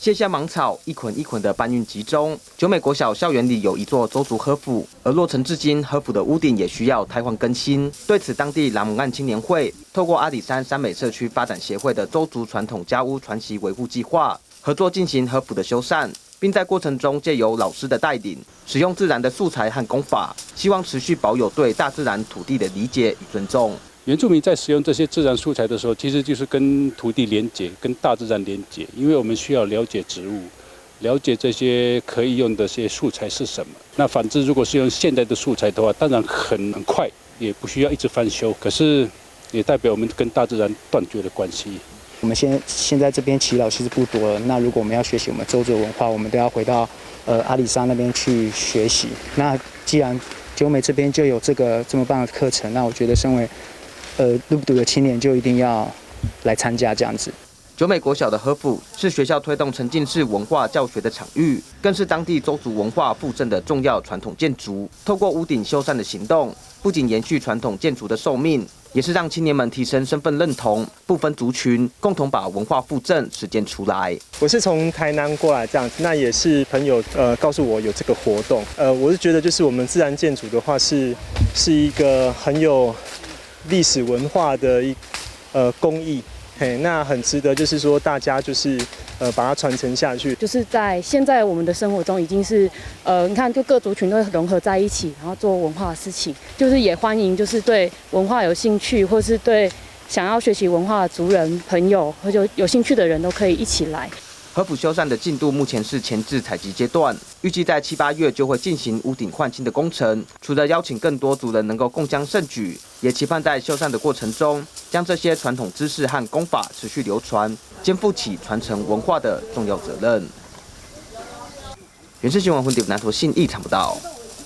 卸下芒草，一捆一捆的搬运集中。九美国小校园里有一座邹族和府，而落成至今，和府的屋顶也需要汰换更新。对此，当地兰姆岸青年会透过阿里山山美社区发展协会的邹族传统家屋传习维护计划，合作进行和府的修缮，并在过程中借由老师的带领，使用自然的素材和工法，希望持续保有对大自然土地的理解与尊重。原住民在使用这些自然素材的时候，其实就是跟土地连结，跟大自然连结，因为我们需要了解植物，了解这些可以用的这些素材是什么。那反之，如果是用现代的素材的话，当然很快，也不需要一直翻修，可是也代表我们跟大自然断绝了关系。我们现在这边耆老其实不多了，那如果我们要学习我们邹族文化，我们都要回到阿里山那边去学习。那既然九美这边就有这么棒的课程，那我觉得身为入读的青年就一定要来参加这样子。九美国小的和府是学校推动沉浸式文化教学的场域，更是当地邹族文化复振的重要传统建筑。透过屋顶修缮的行动，不仅延续传统建筑的寿命，也是让青年们提升身份认同，不分族群，共同把文化复振实践出来。我是从台南过来这样子，那也是朋友告诉我有这个活动。我是觉得就是我们自然建筑的话是一个很有历史文化的工艺。那很值得，就是说大家就是把它传承下去。就是在现在我们的生活中，已经是你看，就各族群都融合在一起，然后做文化的事情。就是也欢迎，就是对文化有兴趣，或是对想要学习文化的族人朋友，或者有兴趣的人都可以一起来。和府修缮的进度目前是前置采集阶段，预计在7、8月就会进行屋顶换新的工程。除了邀请更多族人能够共襄盛举，也期盼在修缮的过程中，将这些传统知识和工法持续流传，肩负起传承文化的重要责任。原视新闻混点南投信义场报道。